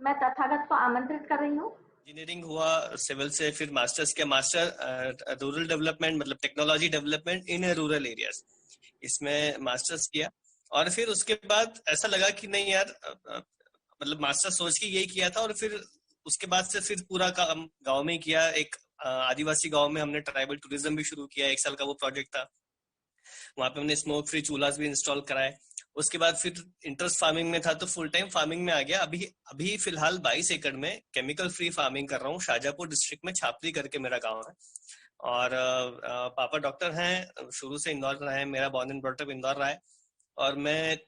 मैं तथागत को आमंत्रित कर रही हूँ। इंजीनियरिंग हुआ, सिविल से फिर मास्टर्स किया, मास्टर रूरल डेवलपमेंट मतलब technology development in rural areas, इसमें मास्टर्स किया। और फिर उसके बाद ऐसा लगा कि नहीं यार, मतलब मास्टर सोच के यही किया था। और फिर उसके बाद से फिर पूरा काम गांव में किया। एक आदिवासी गांव में हमने ट्राइबल टूरिज्म भी शुरू किया, 1 साल का वो प्रोजेक्ट था। वहां पे हमने स्मोक फ्री चूल्हा भी इंस्टॉल कराए। उसके बाद फिर इंटरेस्ट फार्मिंग में था तो फुल टाइम फार्मिंग में आ गया। अभी अभी फिलहाल 22 एकड़ में केमिकल फ्री फार्मिंग कर रहा हूँ। शाजापुर डिस्ट्रिक्ट में छापरी करके मेरा गांव है। और पापा डॉक्टर हैं, शुरू से इंदौर रहे हैं, मेरा born and brought up Indore रहा है। और मैं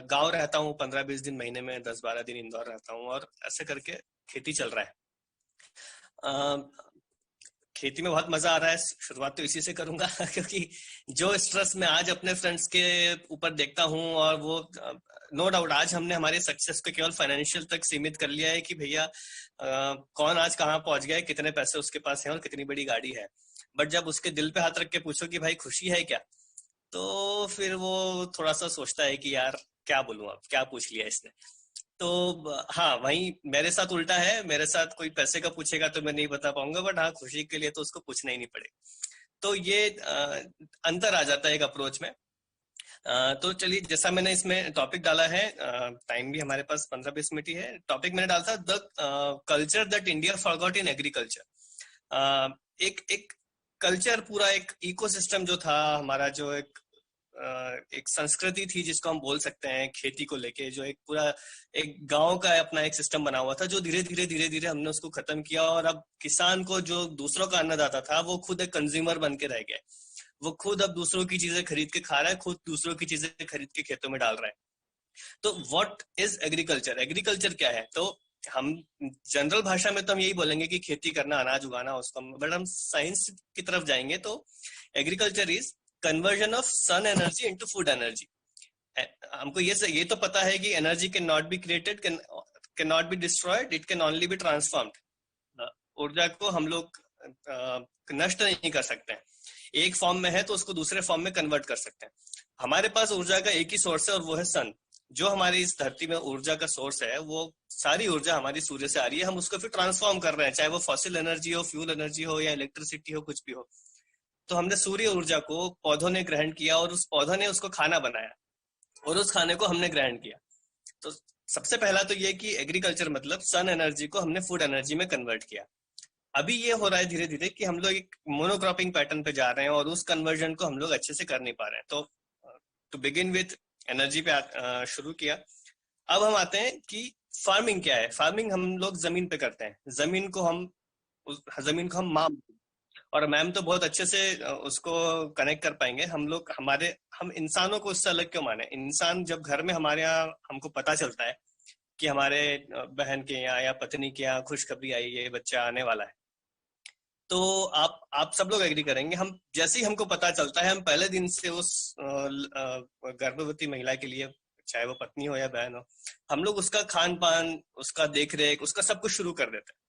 गांव रहता हूँ 15-20 दिन महीने में, 10-12 दिन इंदौर रहता हूँ, और ऐसे करके खेती चल रहा है। खेती में बहुत मजा आ रहा है। शुरुआत तो इसी से करूंगा क्योंकि जो स्ट्रेस मैं आज अपने फ्रेंड्स के ऊपर देखता हूँ, और वो नो डाउट आज हमने हमारे सक्सेस को केवल फाइनेंशियल तक सीमित कर लिया है कि भैया कौन आज कहाँ पहुंच गया है, कितने पैसे उसके पास हैं और कितनी बड़ी गाड़ी है। बट जब उसके दिल पे हाथ रख के पूछो कि भाई खुशी है क्या, तो फिर वो थोड़ा सा सोचता है कि यार क्या बोलूं, अब क्या पूछ लिया इसने। तो हाँ, वही मेरे साथ उल्टा है। मेरे साथ कोई पैसे का पूछेगा तो मैं नहीं बता पाऊंगा, बट हाँ खुशी के लिए तो उसको पूछना ही नहीं पड़ेगा। तो ये अंतर आ जाता है एक अप्रोच में। तो चलिए, जैसा मैंने इसमें टॉपिक डाला है, टाइम भी हमारे पास 15-20 मिनट ही है। टॉपिक मैंने डाला था the culture that India forgot in agriculture. एक एक कल्चर, पूरा एक इकोसिस्टम जो था हमारा, जो एक संस्कृति थी जिसको हम बोल सकते हैं खेती को लेके, जो एक पूरा एक गांव का अपना एक सिस्टम बना हुआ था, जो धीरे धीरे हमने उसको खत्म किया। और अब किसान को, जो दूसरों का अन्नदाता था, वो खुद एक कंज्यूमर बन के रह गया। वो खुद अब दूसरों की चीजें खरीद के खा रहा है, खुद दूसरों की चीजें खरीद के खेतों में डाल रहा है। तो व्हाट इज एग्रीकल्चर? एग्रीकल्चर क्या है? तो हम जनरल भाषा में तो हम यही बोलेंगे कि खेती करना, अनाज उगाना उसको। बट हम साइंस की तरफ जाएंगे तो agriculture is conversion of sun energy into food energy. हमको ये तो पता है कि energy can not be created, can not be destroyed, it can only be transformed. ऊर्जा को हम लोग नष्ट नहीं कर सकते हैं। एक फॉर्म में है तो उसको दूसरे फॉर्म में कन्वर्ट कर सकते हैं। हमारे पास ऊर्जा का एक ही सोर्स है और वो है सन। जो हमारी इस धरती में ऊर्जा का सोर्स है, वो सारी ऊर्जा हमारी सूर्य से आ रही है। हम उसको फिर ट्रांसफॉर्म कर रहे हैं, चाहे वो फॉसिल एनर्जी हो, फ्यूल एनर्जी हो, या इलेक्ट्रिसिटी हो, कुछ भी हो। तो हमने सूर्य ऊर्जा को पौधों ने ग्रहण किया, और उस पौधों ने उसको खाना बनाया, और उस खाने को हमने ग्रहण किया। तो सबसे पहला तो ये कि एग्रीकल्चर मतलब सन एनर्जी को हमने फूड एनर्जी में कन्वर्ट किया। अभी ये हो रहा है धीरे धीरे कि हम लोग एक मोनोक्रॉपिंग पैटर्न पे जा रहे हैं, और उस कन्वर्जन को हम लोग अच्छे से कर नहीं पा रहे हैं। तो टू बिगिन विथ एनर्जी पे शुरू किया। अब हम आते हैं कि फार्मिंग क्या है। फार्मिंग हम लोग जमीन पे करते हैं। जमीन को हम माँ, और मैम तो बहुत अच्छे से उसको कनेक्ट कर पाएंगे। हम लोग हम इंसानों को उससे अलग क्यों माने? इंसान जब घर में हमारे यहाँ हमको पता चलता है कि हमारे बहन के यहाँ या पत्नी के यहाँ खुशखबरी आई है, बच्चा आने वाला है, तो आप सब लोग एग्री करेंगे, हम जैसे ही हमको पता चलता है, हम पहले दिन से उस गर्भवती महिला के लिए, चाहे वो पत्नी हो या बहन हो, हम लोग उसका खान पान, उसका देख रेख, उसका सब कुछ शुरू कर देते हैं।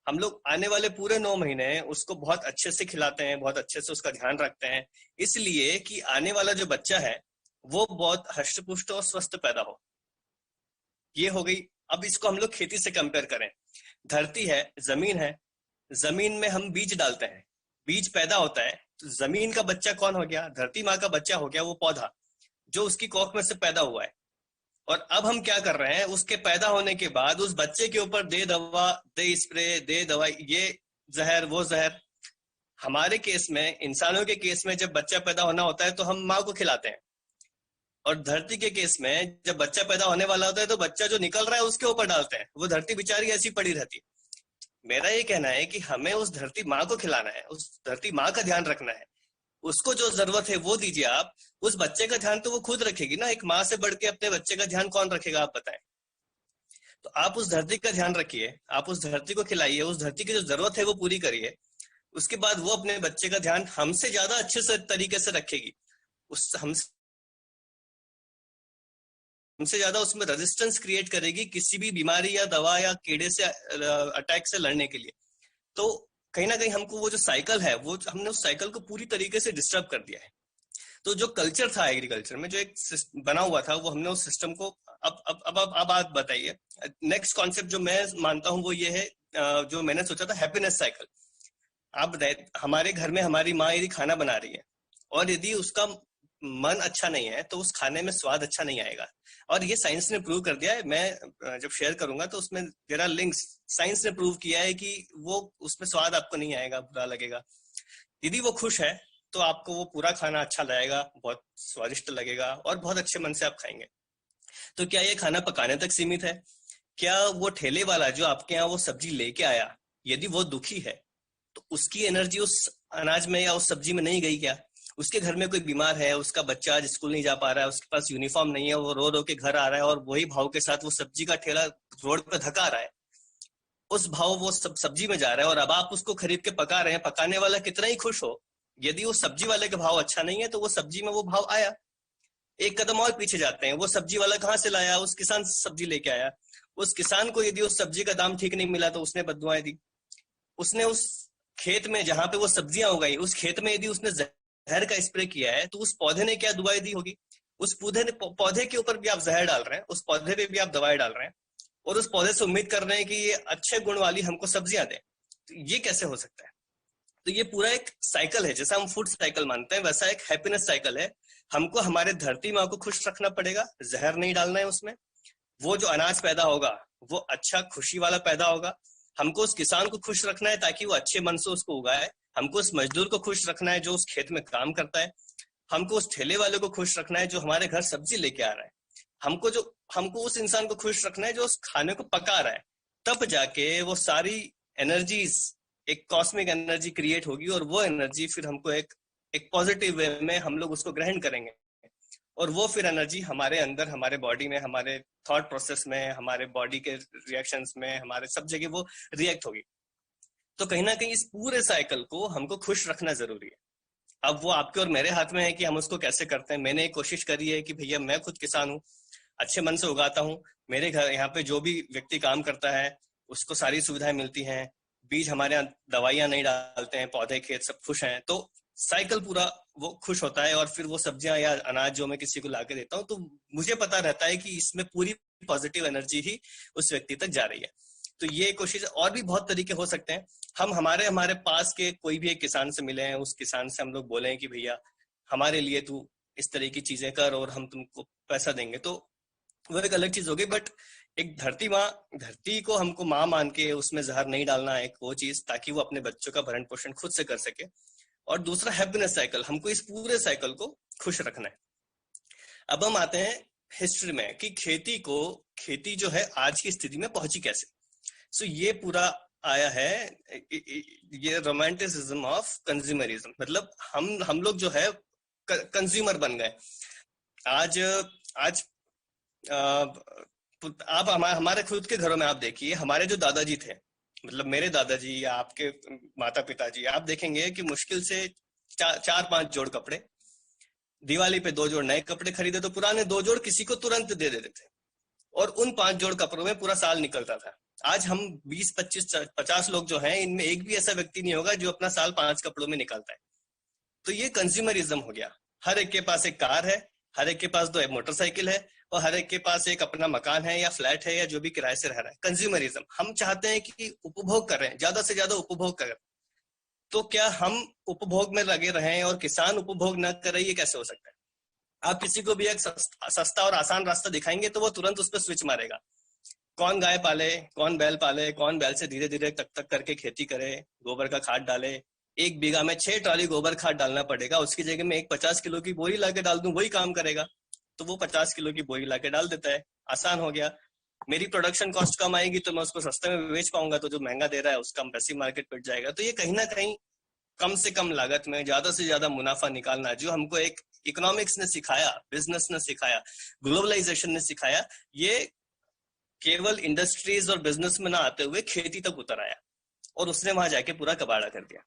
हम लोग आने वाले पूरे 9 महीने उसको बहुत अच्छे से खिलाते हैं, बहुत अच्छे से उसका ध्यान रखते हैं, इसलिए कि आने वाला जो बच्चा है वो बहुत हष्ट पुष्ट और स्वस्थ पैदा हो। ये हो गई। अब इसको हम लोग खेती से कंपेयर करें। धरती है, जमीन है, जमीन में हम बीज डालते हैं, बीज पैदा होता है। तो जमीन का बच्चा कौन हो गया? धरती माँ का बच्चा हो गया वो पौधा, जो उसकी कोख में से पैदा हुआ है। और अब हम क्या कर रहे हैं, उसके पैदा होने के बाद उस बच्चे के ऊपर दे दवा, दे स्प्रे, दे दवाई, ये जहर, वो जहर। हमारे केस में, इंसानों के केस में, जब बच्चा पैदा होना होता है तो हम माँ को खिलाते हैं। और धरती के केस में जब बच्चा पैदा होने वाला होता है तो बच्चा जो निकल रहा है उसके ऊपर डालते हैं। वो धरती बेचारी ऐसी पड़ी रहती है। मेरा ये कहना है कि हमें उस धरती माँ को खिलाना है, उस धरती माँ का ध्यान रखना है। उसको जो जरूरत है वो दीजिए आप। उस बच्चे का ध्यान तो वो खुद रखेगी ना। एक माँ से बढ़ के अपने बच्चे का ध्यान कौन रखेगा, आप बताएं। तो आप उस धरती का ध्यान रखिए, आप उस धरती को खिलाइए, उस धरती की जो जरूरत है वो पूरी करिए। उसके बाद वो अपने बच्चे का ध्यान हमसे ज्यादा अच्छे से तरीके से रखेगी। उस हमसे ज्यादा उसमें रेजिस्टेंस क्रिएट करेगी किसी भी बीमारी या दवा या कीड़े से, अटैक से लड़ने के लिए। तो कहीं ना कहीं हमको वो जो साइकिल है, वो हमने उस साइकिल को पूरी तरीके से डिस्टर्ब कर दिया है। तो जो कल्चर था एग्रीकल्चर में, जो एक बना हुआ था, वो हमने उस सिस्टम को अब आप बताइए, नेक्स्ट कॉन्सेप्ट जो मैं मानता हूँ वो ये है, जो मैंने सोचा था, हैप्पीनेस साइकिल। आप बताइए, हमारे घर में हमारी माँ यदि खाना बना रही है और यदि उसका मन अच्छा नहीं है तो उस खाने में स्वाद अच्छा नहीं आएगा। और ये साइंस ने प्रूव कर दिया है, मैं जब शेयर करूंगा तो उसमें देयर आर लिंक्स। साइंस ने प्रूव किया है कि वो उसमें स्वाद आपको नहीं आएगा, बुरा लगेगा। यदि वो खुश है तो आपको वो पूरा खाना अच्छा लगेगा, बहुत स्वादिष्ट लगेगा और बहुत अच्छे मन से आप खाएंगे। तो क्या ये खाना पकाने तक सीमित है? क्या वो ठेले वाला जो आपके यहाँ वो सब्जी लेके आया, यदि वो दुखी है तो उसकी एनर्जी उस अनाज में या उस सब्जी में नहीं गई क्या? उसके घर में कोई बीमार है, उसका बच्चा आज स्कूल नहीं जा पा रहा है, उसके पास यूनिफॉर्म नहीं है, वो रो रो के घर आ रहा है और वही भाव के साथ वो सब्जी का ठेला रोड पे धका रहा है, उस भाव वो सब सब्जी में जा रहा है और अब आप उसको खरीद के पका रहे हैं। पकाने वाला कितना ही खुश हो, यदि वो सब्जी वाले का भाव अच्छा नहीं है तो वो सब्जी में वो भाव आया। एक कदम और पीछे जाते हैं, वो सब्जी वाला कहाँ से लाया? उस किसान से सब्जी लेके आया। उस किसान को यदि उस सब्जी का दाम ठीक नहीं मिला तो उसने बददुआएं दी। उसने उस खेत में जहां पे वो सब्जियां उगाई, उस खेत में यदि उसने जहर का स्प्रे किया है तो उस पौधे ने क्या दुआई दी होगी? उस पौधे के ऊपर भी आप जहर डाल रहे हैं, उस पौधे पे भी आप दवाई डाल रहे हैं और उस पौधे से उम्मीद कर रहे हैं कि ये अच्छे गुण वाली हमको सब्जियां दे। तो ये कैसे हो सकता है? तो ये पूरा एक साइकिल है, जैसा हम फूड साइकिल मानते हैं वैसा एक हैप्पीनेस साइकिल है। हमको हमारे धरती माँ को खुश रखना पड़ेगा, जहर नहीं डालना है उसमें। वो जो अनाज पैदा होगा वो अच्छा खुशी वाला पैदा होगा। हमको उस किसान को खुश रखना है ताकि वो अच्छे मन से उसको उगाए। हमको उस मजदूर को खुश रखना है जो उस खेत में काम करता है। हमको उस ठेले वाले को खुश रखना है जो हमारे घर सब्जी लेके आ रहा है। हमको उस इंसान को खुश रखना है जो उस खाने को पका रहा है। तब जाके वो सारी एनर्जीज, एक कॉस्मिक एनर्जी क्रिएट होगी और वो एनर्जी फिर हमको एक पॉजिटिव वे में हम लोग उसको ग्रहण करेंगे और वो फिर एनर्जी हमारे अंदर, हमारे बॉडी में, हमारे थॉट प्रोसेस में, हमारे बॉडी के रिएक्शंस में, हमारे सब जगह वो रिएक्ट होगी। तो कहीं ना कहीं इस पूरे साइकिल को हमको खुश रखना जरूरी है। अब वो आपके और मेरे हाथ में है कि हम उसको कैसे करते हैं। मैंने एक कोशिश करी है कि भैया मैं खुद किसान हूँ, अच्छे मन से उगाता हूँ। मेरे घर यहाँ पे जो भी व्यक्ति काम करता है उसको सारी सुविधाएं मिलती हैं। बीज हमारे यहाँ, दवाइयां नहीं डालते हैं, पौधे खेत सब खुश हैं। तो साइकिल पूरा वो खुश होता है और फिर वो सब्जियां या अनाज जो मैं किसी को लाके देता हूँ तो मुझे पता रहता है कि इसमें पूरी पॉजिटिव एनर्जी ही उस व्यक्ति तक जा रही है। तो ये कोशिश, और भी बहुत तरीके हो सकते हैं। हम हमारे पास के कोई भी एक किसान से मिले हैं, उस किसान से हम लोग बोले कि भैया हमारे लिए तू इस तरह की चीजें कर और हम तुमको पैसा देंगे, तो वो एक अलग चीज होगी। बट एक धरती को हमको माँ मान के उसमें जहर नहीं डालना है, एक वो चीज, ताकि वो अपने बच्चों का भरण पोषण खुद से कर सके। और दूसरा हैप्पीनेस साइकिल, हमको इस पूरे साइकिल को खुश रखना है। अब हम आते हैं हिस्ट्री में कि खेती जो है आज की स्थिति में पहुंची कैसे। सो ये पूरा आया है, ये रोमांटिसिज्म ऑफ कंज्यूमरिज्म। मतलब हम लोग जो है कंज्यूमर बन गए। आज आज आप हमारे खुद के घरों में आप देखिए, हमारे जो दादाजी थे, मतलब मेरे दादाजी या आपके माता पिताजी, आप देखेंगे कि मुश्किल से चार पांच जोड़ कपड़े, दिवाली पे 2 जोड़ नए कपड़े खरीदे तो पुराने 2 जोड़ किसी को तुरंत दे देते थे और उन 5 जोड़ कपड़ों में पूरा साल निकलता था। आज हम 20, 25, 50 लोग जो हैं, इनमें एक भी ऐसा व्यक्ति नहीं होगा जो अपना साल 5 कपड़ों में निकालता है। तो ये कंज्यूमरिज्म हो गया। हर एक के पास एक कार है, हर एक के पास 2 मोटरसाइकिल है और हर एक के पास एक अपना मकान है या फ्लैट है या जो भी किराए से रह रहा है। कंज्यूमरिज्म, हम चाहते हैं कि उपभोग कर रहे हैं, ज्यादा से ज्यादा उपभोग करें। तो क्या हम उपभोग में लगे रहें और किसान उपभोग न करे? ये कैसे हो सकता है? आप किसी को भी एक सस्ता और आसान रास्ता दिखाएंगे तो वो तुरंत उस पर स्विच मारेगा। कौन गाय पाले, कौन बैल पाले, कौन बैल से धीरे धीरे तक करके खेती करे, गोबर का खाद डाले। 1 बीघा में 6 ट्राली गोबर खाद डालना पड़ेगा, उसकी जगह में एक 50 किलो की बोरी लाके डाल दूं, वही काम करेगा। तो वो 50 किलो की बोरी लाके डाल देता है, आसान हो गया। मेरी प्रोडक्शन कॉस्ट कम आएगी तो मैं उसको सस्ते में बेच पाऊंगा, तो जो महंगा दे रहा है उसका वैसी मार्केट पिट जाएगा। तो ये कहीं ना कहीं कम से कम लागत में ज्यादा से ज्यादा मुनाफा निकालना, जो हमको एक इकोनॉमिक्स ने सिखाया, बिजनेस ने सिखाया, ग्लोबलाइजेशन ने सिखाया, ये केवल इंडस्ट्रीज और बिजनेस में ना आते हुए खेती तक उतर आया और उसने वहां जाके पूरा कबाड़ा कर दिया।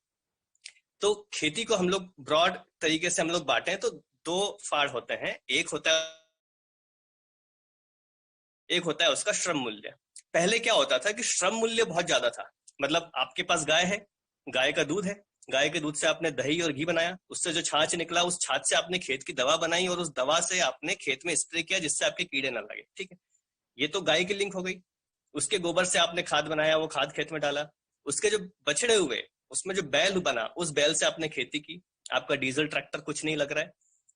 तो खेती को हम लोग ब्रॉड तरीके से हम लोग बांटे तो 2 फाड़ होते हैं। एक होता है उसका श्रम मूल्य। पहले क्या होता था कि श्रम मूल्य बहुत ज्यादा था। मतलब आपके पास गाय है, गाय का दूध है, गाय के दूध से आपने दही और घी बनाया, उससे जो छाछ निकला उस छाछ से आपने खेत की दवा बनाई और उस दवा से आपने खेत में स्प्रे किया जिससे आपके कीड़े न लगे, ठीक है। ये तो गाय की लिंक हो गई। उसके गोबर से आपने खाद बनाया, वो खाद खेत में डाला। उसके जो बछड़े हुए, उसमें जो बैल बना, उस बैल से आपने खेती की। आपका डीजल ट्रैक्टर कुछ नहीं लग रहा है।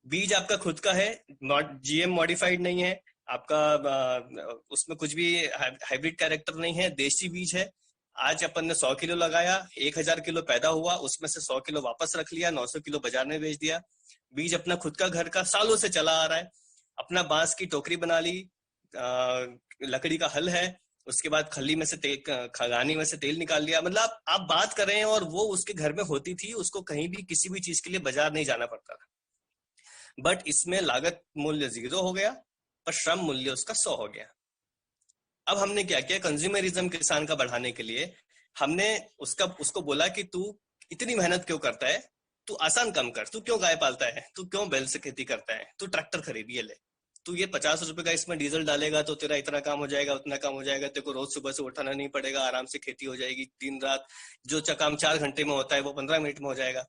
बीज आपका खुद का है, जीएम मॉडिफाइड नहीं है आपका, उसमें कुछ भी हाइब्रिड कैरेक्टर नहीं है, देसी बीज है। आज अपन ने 100 किलो लगाया, 1000 किलो पैदा हुआ, उसमें से 100 किलो वापस रख लिया, 900 किलो बाजार में बेच दिया। बीज अपना खुद का घर का सालों से चला आ रहा है। अपना बांस की टोकरी बना ली, लकड़ी का हल है, उसके बाद खली में से तेल, खगानी में से तेल निकाल लिया। मतलब आप बात करें, और वो उसके घर में होती थी, उसको कहीं भी किसी भी चीज के लिए बाजार नहीं जाना पड़ता था। बट इसमें लागत मूल्य 0 हो गया, पर श्रम मूल्य उसका 100 हो गया। अब हमने क्या किया, कंज्यूमरिज्म किसान का बढ़ाने के लिए हमने उसको बोला कि तू इतनी मेहनत क्यों करता है, तू आसान काम कर, तू क्यों गाय पालता है, तू क्यों बैल से खेती करता है, तू ट्रैक्टर खरीद ये ले, तू ये 50 रुपए का इसमें डीजल डालेगा तो तेरा इतना काम हो जाएगा, उतना काम हो जाएगा, तेरे को रोज सुबह से उठाना नहीं पड़ेगा, आराम से खेती हो जाएगी, दिन रात जो काम 4 घंटे में होता है वो 15 मिनट में हो जाएगा।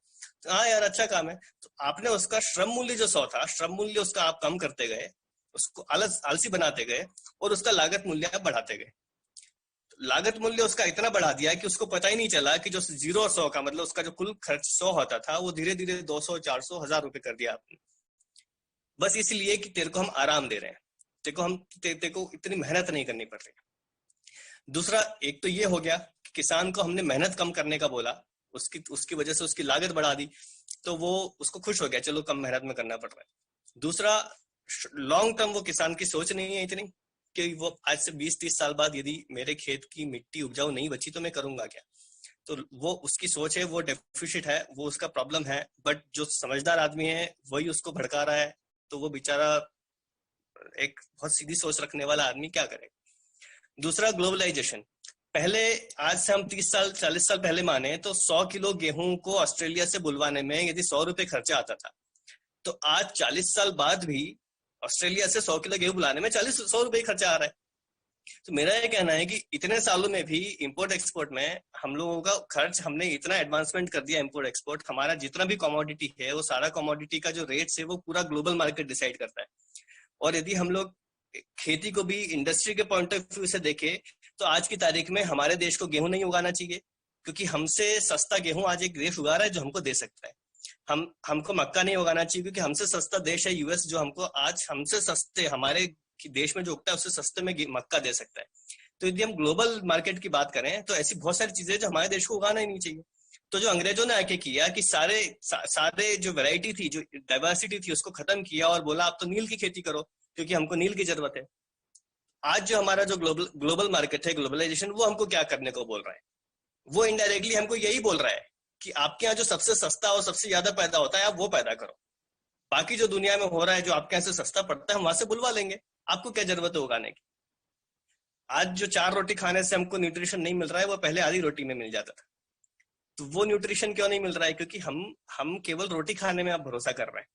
तो हाँ यार, अच्छा काम है। तो आपने उसका श्रम मूल्य जो 100 था, श्रम मूल्य उसका आप कम करते गए, उसको आलसी बनाते गए, और उसका लागत मूल्य आप बढ़ाते गए। लागत मूल्य उसका इतना बढ़ा दिया कि उसको पता ही नहीं चला कि जो 0 और 100 का मतलब उसका जो कुल खर्च 100 होता था, वो धीरे धीरे 200, 400, 1000 रुपए कर दिया आपने, बस इसलिए कि तेरे को हम आराम दे रहे हैं, तेरे को इतनी मेहनत नहीं करनी पड़ रही। दूसरा, एक तो ये हो गया कि किसान को हमने मेहनत कम करने का बोला, उसकी वजह से उसकी लागत बढ़ा दी, तो वो उसको खुश हो गया, चलो कम मेहनत में करना पड़ रहा है। दूसरा, लॉन्ग टर्म वो किसान की सोच नहीं है इतनी कि वो आज से 20-30 साल बाद यदि मेरे खेत की मिट्टी उपजाऊ नहीं बची तो मैं करूंगा क्या। तो वो उसकी सोच है, वो डेफिशिट है, वो उसका प्रॉब्लम है। बट जो समझदार आदमी है वही उसको भड़का रहा है, तो वो बेचारा एक बहुत सीधी सोच रखने वाला आदमी क्या करे। दूसरा, ग्लोबलाइजेशन। पहले, आज से हम 30 साल 40 साल पहले माने तो 100 किलो गेहूं को ऑस्ट्रेलिया से बुलवाने में यदि 100 रुपए खर्चा आता था, तो आज 40 साल बाद भी ऑस्ट्रेलिया से 100 किलो गेहूं बुलाने में 100 रुपए खर्चा आ रहा है। तो मेरा ये कहना है कि इतने सालों में भी इंपोर्ट एक्सपोर्ट में हम लोगों का खर्च, हमने इतना एडवांसमेंट कर दिया इंपोर्ट एक्सपोर्ट, हमारा जितना भी कमोडिटी है वो सारा कमोडिटी का जो रेट है वो पूरा ग्लोबल मार्केट डिसाइड करता है। और यदि हम लोग खेती को भी इंडस्ट्री के पॉइंट ऑफ व्यू से देखें, तो आज की तारीख में हमारे देश को गेहूं नहीं उगाना चाहिए, क्योंकि हमसे सस्ता गेहूं आज एक देश उगा रहा है जो हमको दे सकता है। हमको मक्का नहीं उगाना चाहिए, क्योंकि हमसे सस्ता देश है यूएस, जो हमको आज हमसे सस्ते, हमारे देश में जो उगता है उससे सस्ते में मक्का दे सकता है। तो यदि हम ग्लोबल मार्केट की बात करें तो ऐसी बहुत सारी चीजें जो हमारे देश को उगाना ही नहीं चाहिए। तो जो अंग्रेजों ने आके किया कि सारे जो वैरायटी थी, जो डाइवर्सिटी थी, उसको खत्म किया और बोला आप तो नील की खेती करो, क्योंकि हमको नील की जरूरत है। आज जो हमारा जो ग्लोबल मार्केट है, ग्लोबलाइजेशन, वो हमको क्या करने को बोल रहा है, वो इनडायरेक्टली हमको यही बोल रहा है कि आपके यहाँ जो सबसे सस्ता और सबसे ज्यादा पैदा होता है आप वो पैदा करो, बाकी जो दुनिया में हो रहा है जो आपके यहाँ से सस्ता पड़ता है हम वहां से बुलवा लेंगे, आपको क्या जरूरत है उगाने की। आज जो 4 रोटी खाने से हमको न्यूट्रिशन नहीं मिल रहा है, वो पहले आधी रोटी में मिल जाता था। तो वो न्यूट्रिशन क्यों नहीं मिल रहा है, क्योंकि हम केवल रोटी खाने में आप भरोसा कर रहे हैं,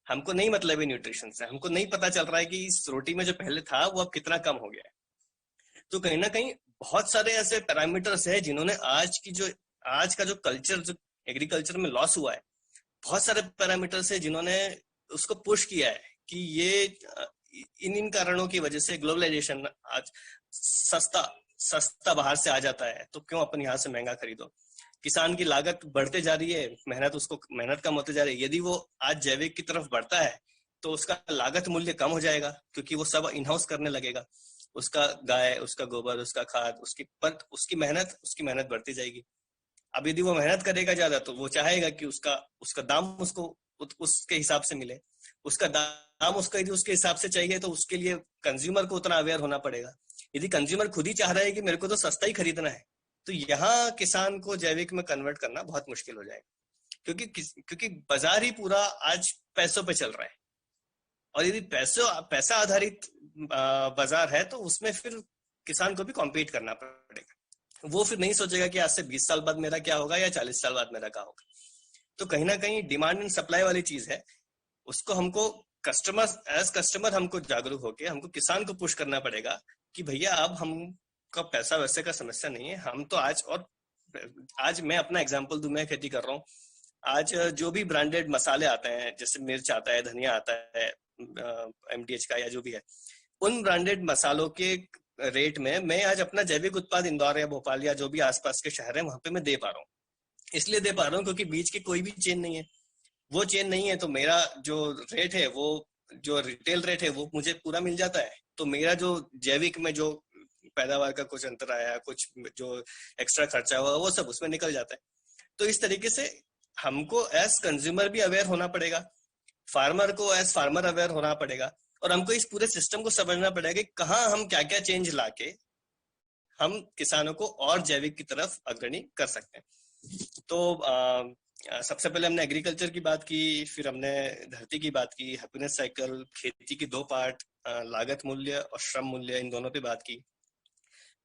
हमको नहीं मतलब है न्यूट्रिशन से, हमको नहीं पता चल रहा है कि इस रोटी में जो पहले था वो अब कितना कम हो गया है। तो कहीं ना कहीं बहुत सारे ऐसे पैरामीटर्स है जिन्होंने आज का जो कल्चर, जो एग्रीकल्चर में लॉस हुआ है, बहुत सारे पैरामीटर्स है जिन्होंने उसको पुश किया है कि ये इन कारणों की वजह से ग्लोबलाइजेशन, आज सस्ता बाहर से आ जाता है तो क्यों अपन यहाँ से महंगा खरीदो। किसान की लागत बढ़ते जा रही है, मेहनत कम होते जा रही है। यदि वो आज जैविक की तरफ बढ़ता है तो उसका लागत मूल्य कम हो जाएगा, क्योंकि वो सब इन हाउस करने लगेगा। उसका गाय, उसका गोबर, उसका खाद, उसकी मेहनत बढ़ती जाएगी। अब यदि वो मेहनत करेगा ज्यादा तो वो चाहेगा कि उसका दाम उसको उसके हिसाब से मिले। उसका दाम उसका यदि उसके हिसाब से चाहिए तो उसके लिए कंज्यूमर को उतना अवेयर होना पड़ेगा। यदि कंज्यूमर खुद ही चाह रहा है कि मेरे को तो सस्ता ही खरीदना है, तो यहाँ किसान को जैविक में कन्वर्ट करना बहुत मुश्किल हो जाएगा, क्योंकि बाजार ही पूरा आज पैसों पे चल रहा है। और यदि पैसा आधारित बाजार है तो उसमें फिर किसान को भी कॉम्पीट करना पड़ेगा। वो फिर नहीं सोचेगा कि आज से 20 साल बाद मेरा क्या होगा या 40 साल बाद मेरा क्या होगा। तो कहीं ना कहीं डिमांड एंड सप्लाई वाली चीज है, उसको हमको कस्टमर हमको जागरूक होके हमको किसान को पुश करना पड़ेगा कि भैया अब हमका पैसा वैसे का समस्या नहीं है। हम तो आज मैं अपना एग्जांपल दूं, मैं खेती कर रहा हूँ। आज जो भी ब्रांडेड मसाले आते हैं, जैसे मिर्च आता है, धनिया आता है, MDH का या जो भी है, उन ब्रांडेड मसालों के रेट में मैं आज अपना जैविक उत्पाद इंदौर या भोपाल या जो भी आसपास के शहर है वहां पे मैं दे पा रहा हूँ। इसलिए दे पा रहा हूँ क्योंकि बीच की कोई भी चेन नहीं है। वो चेन नहीं है तो मेरा जो रेट है, वो जो रिटेल रेट है वो मुझे पूरा मिल जाता है। तो मेरा जो जैविक में जो पैदावार का कुछ अंतर आया, कुछ जो एक्स्ट्रा खर्चा हुआ, वो सब उसमें निकल जाता है। तो इस तरीके से हमको एज कंज्यूमर भी अवेयर होना पड़ेगा, फार्मर को एज फार्मर अवेयर होना पड़ेगा, और हमको इस पूरे सिस्टम को समझना पड़ेगा कि कहाँ हम क्या क्या चेंज लाके हम किसानों को और जैविक की तरफ अग्रणी कर सकते हैं। तो सबसे पहले हमने एग्रीकल्चर की बात की, फिर हमने धरती की बात की, हैप्पीनेस साइकिल, खेती की दो पार्ट, लागत मूल्य और श्रम मूल्य, इन दोनों पे बात की।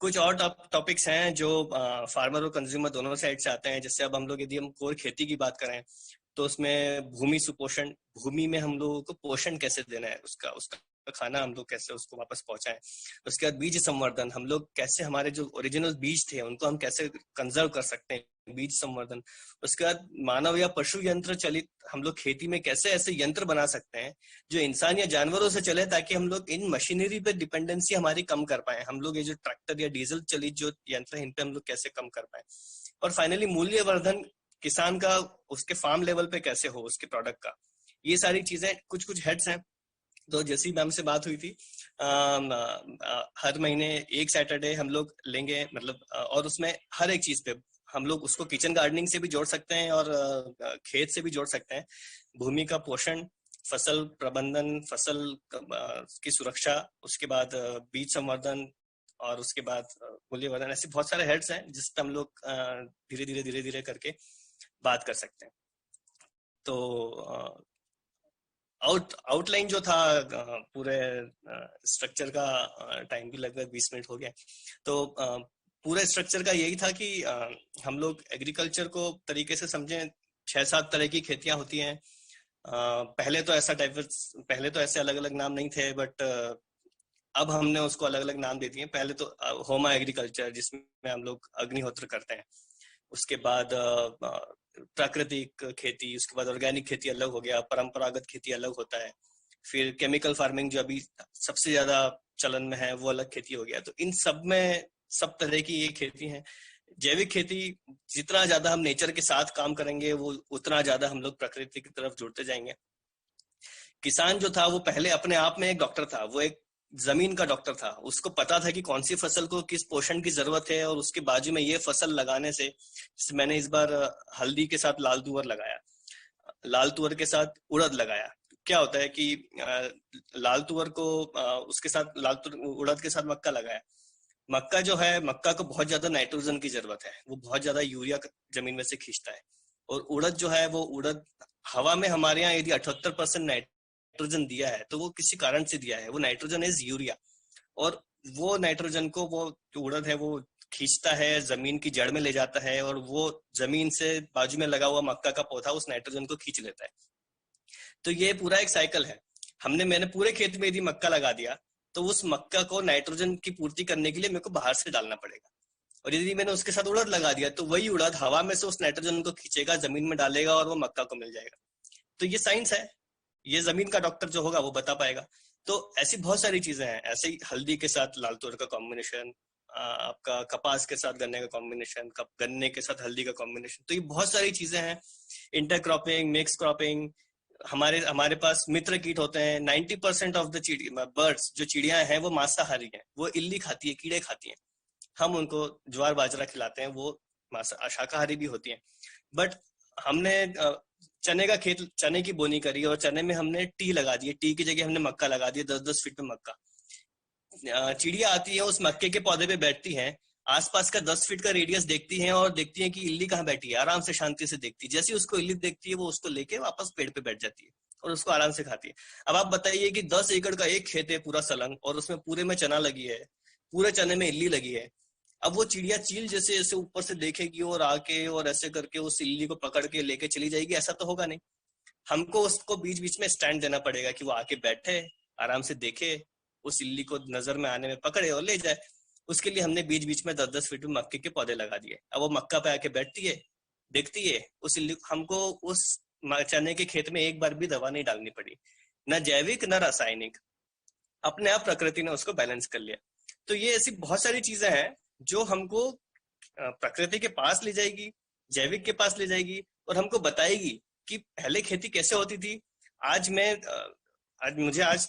कुछ और टॉपिक्स हैं जो फार्मर और कंज्यूमर दोनों साइड से आते हैं। जैसे अब हम लोग यदि हम कोर खेती की बात करें तो उसमें भूमि सुपोषण, भूमि में हम लोगों को पोषण कैसे देना है, उसका उसका खाना हम लोग कैसे उसको वापस पहुंचाएं। उसके बाद बीज संवर्धन, हम लोग कैसे हमारे जो ओरिजिनल बीज थे उनको हम कैसे कंजर्व कर सकते हैं, बीज संवर्धन। उसके बाद मानव या पशु यंत्र चलित हम लोग खेती में कैसे ऐसे यंत्र बना सकते हैं जो इंसान या जानवरों से चले, ताकि हम लोग इन मशीनरी पे डिपेंडेंसी हमारी कम कर पाए। हम लोग ये जो ट्रैक्टर या डीजल चलित जो यंत्र है इन पे हम लोग कैसे कम कर पाए। और फाइनली मूल्यवर्धन किसान का उसके फार्म लेवल पे कैसे हो उसके प्रोडक्ट का। ये सारी चीजें कुछ कुछ हेड्स हैं। तो जैसी मैम से बात हुई थी, हर महीने एक सैटरडे हम लोग लेंगे, मतलब और उसमें हर एक चीज पे हम लोग उसको किचन गार्डनिंग से भी जोड़ सकते हैं और खेत से भी जोड़ सकते हैं। भूमि का पोषण, फसल प्रबंधन, फसल की सुरक्षा, उसके बाद बीज संवर्धन, और उसके बाद मूल्यवर्धन। ऐसे बहुत सारे हेड्स हैं जिस पे हम लोग धीरे धीरे करके बात कर सकते हैं। तो आउटलाइन जो था पूरे स्ट्रक्चर का, टाइम भी लगभग 20 मिनट हो गया। तो पूरे स्ट्रक्चर का यही था कि हम लोग एग्रीकल्चर को तरीके से समझें। 6-7 तरह की खेतियां होती हैं। पहले तो ऐसे अलग अलग नाम नहीं थे, बट अब हमने उसको अलग अलग नाम दे दिए। पहले तो होमा एग्रीकल्चर, जिसमें हम लोग अग्निहोत्र करते हैं। उसके बाद प्राकृतिक खेती, उसके बाद ऑर्गेनिक खेती अलग हो गया, परंपरागत खेती अलग होता है। फिर केमिकल फार्मिंग जो अभी सबसे ज्यादा चलन में है वो अलग खेती हो गया। तो इन सब में सब तरह की ये खेती है। जैविक खेती, जितना ज्यादा हम नेचर के साथ काम करेंगे वो उतना ज्यादा हम लोग प्रकृति की तरफ जुड़ते जाएंगे। किसान जो था वो पहले अपने आप में एक डॉक्टर था, वो एक जमीन का डॉक्टर था। उसको पता था कि कौन सी फसल को किस पोषण की जरूरत है, और उसके बाजू में ये फसल लगाने से, जैसे मैंने इस बार हल्दी के साथ लाल तुअर लगाया, लाल तुअर के साथ उड़द लगाया। क्या होता है कि लाल तुअर को उसके साथ उड़द के साथ मक्का लगाया। मक्का जो है, मक्का को बहुत ज्यादा नाइट्रोजन की जरूरत है, वो बहुत ज्यादा यूरिया जमीन में से खींचता है। और उड़द जो है, वो उड़द हवा में हमारे यहाँ यदि 78% नाइट्रोजन दिया है तो वो किसी कारण से दिया है, वो नाइट्रोजन इज यूरिया। और वो नाइट्रोजन को वो जो उड़द है वो खींचता है, जमीन की जड़ में ले जाता है, और वो जमीन से बाजू में लगा हुआ मक्का का पौधा उस नाइट्रोजन को खींच लेता है। तो ये पूरा एक साइकिल है। मैंने पूरे खेत में यदि मक्का लगा दिया तो उस मक्का को नाइट्रोजन की पूर्ति करने के लिए मेरे को बाहर से डालना पड़ेगा। और यदि मैंने उसके साथ उड़द लगा दिया तो वही उड़द हवा में से उस नाइट्रोजन को खींचेगा, जमीन में डालेगा, और वो मक्का को मिल जाएगा। तो ये साइंस है, ये जमीन का डॉक्टर जो होगा वो बता पाएगा। तो ऐसी बहुत सारी चीजें हैं। ऐसे ही हल्दी के साथ लाल तुअर का कॉम्बिनेशन, आपका कपास के साथ गन्ने का कॉम्बिनेशन, गन्ने के साथ हल्दी का कॉम्बिनेशन। तो ये बहुत सारी चीजें हैं। Intercropping, mix cropping. हमारे पास मित्र कीट होते हैं। 90% ऑफ द बर्ड्स, जो चिड़िया हैं, वो मांसाहारी हैं, वो इल्ली खाती है, कीड़े खाती हैं। हम उनको ज्वार बाजरा खिलाते हैं, वो शाकाहारी भी होती हैं। बट हमने चने की बोनी करी और चने में हमने टी लगा दी, टी की जगह हमने मक्का लगा दिया, 10-10 फीट में मक्का। चिड़िया आती है, उस मक्के के पौधे पे बैठती हैं, आसपास का 10 फीट का रेडियस देखती हैं और देखती हैं कि इल्ली कहाँ बैठी है, आराम से शांति से देखती है। जैसे उसको इल्ली देखती है वो उसको लेके वापस पेड़ पे बैठ जाती है और उसको आराम से खाती है। अब आप बताइए कि 10 एकड़ का एक खेत है पूरा सलंग, और उसमें पूरे में चना लगी है, पूरे चने में इल्ली लगी है। अब वो चिड़िया चील जैसे ऐसे ऊपर से देखेगी और आके और ऐसे करके उस इल्ली को पकड़ के लेके चली जाएगी? ऐसा तो होगा नहीं। हमको उसको बीच बीच में स्टैंड देना पड़ेगा कि वो आके बैठे, आराम से देखे, उस इल्ली को नजर में आने में पकड़े और ले जाए। उसके लिए हमने बीच बीच में 10-10 फीट में मक्के के पौधे लगा दिए। अब वो मक्का पे आके बैठती है, देखती है उस इल्ली। हमको उस चने के खेत में एक बार भी दवा नहीं डालनी पड़ी, ना जैविक ना रासायनिक। अपने आप प्रकृति ने उसको बैलेंस कर लिया। तो ये ऐसी बहुत सारी चीजें हैं जो हमको प्रकृति के पास ले जाएगी, जैविक के पास ले जाएगी, और हमको बताएगी कि पहले खेती कैसे होती थी। आज मैं आज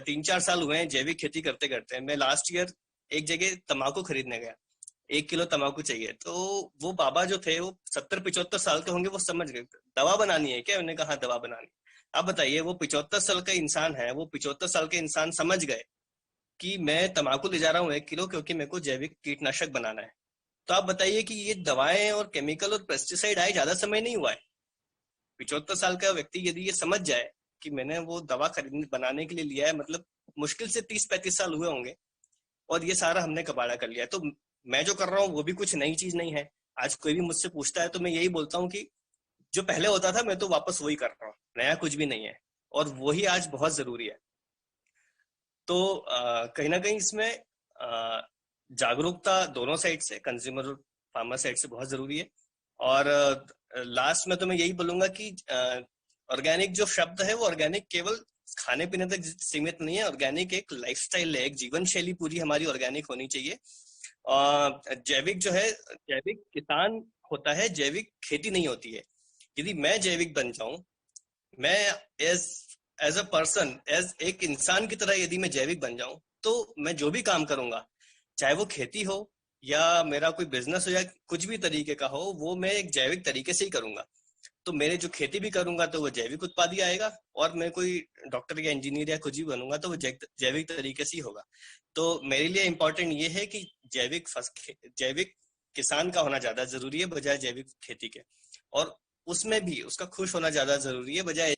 3-4 साल हुए हैं जैविक खेती करते करते। मैं लास्ट ईयर एक जगह तंबाकू खरीदने गया, 1 किलो तंबाकू चाहिए। तो वो बाबा जो थे वो 70-75 साल के होंगे, वो समझ गए दवा बनानी है क्या। उन्होंने कहा हाँ दवा बनानी। आप बताइए, वो 75 साल का इंसान है, वो 75 साल के इंसान समझ गए कि मैं तंबाकू ले जा रहा हूँ 1 किलो क्योंकि मेरे को जैविक कीटनाशक बनाना है। तो आप बताइए कि ये दवाएं और केमिकल और पेस्टिसाइड आए ज्यादा समय नहीं हुआ है। 75 साल का व्यक्ति यदि ये समझ जाए कि मैंने वो दवा खरीदने बनाने के लिए लिया है, मतलब मुश्किल से 30-35 साल हुए होंगे, और ये सारा हमने कबाड़ा कर लिया। तो मैं जो कर रहा हूँ वो भी कुछ नई चीज नहीं है। आज कोई भी मुझसे पूछता है तो मैं यही बोलता हूँ कि जो पहले होता था मैं तो वापस वही कर रहा हूँ, नया कुछ भी नहीं है, और वही आज बहुत जरूरी है। तो कहीं ना कहीं इसमें जागरूकता दोनों साइड से, कंज्यूमर और फार्मर साइड से बहुत जरूरी है। और लास्ट में तो मैं यही बोलूंगा कि ऑर्गेनिक जो शब्द है वो ऑर्गेनिक केवल खाने पीने तक सीमित नहीं है। ऑर्गेनिक एक लाइफस्टाइल है, एक जीवन शैली पूरी हमारी ऑर्गेनिक होनी चाहिए। जैविक जो है, जैविक किसान होता है, जैविक खेती नहीं होती है। यदि मैं जैविक बन जाऊं, मैं as as a person, as एक इंसान की तरह यदि मैं जैविक बन जाऊं, तो मैं जो भी काम करूंगा, चाहे वो खेती हो या मेरा कोई बिजनेस हो या कुछ भी तरीके का हो, वो मैं एक जैविक तरीके से ही करूंगा। तो मेरे जो खेती भी करूंगा तो वो जैविक उत्पाद ही आएगा, और मैं कोई डॉक्टर या इंजीनियर या कुछ भी बनूंगा तो वो जैविक तरीके से ही होगा। तो मेरे लिए इम्पोर्टेंट ये है कि जैविक किसान का होना ज्यादा जरूरी है बजाय जैविक खेती के, और उसमें भी उसका खुश होना ज्यादा जरूरी है बजाय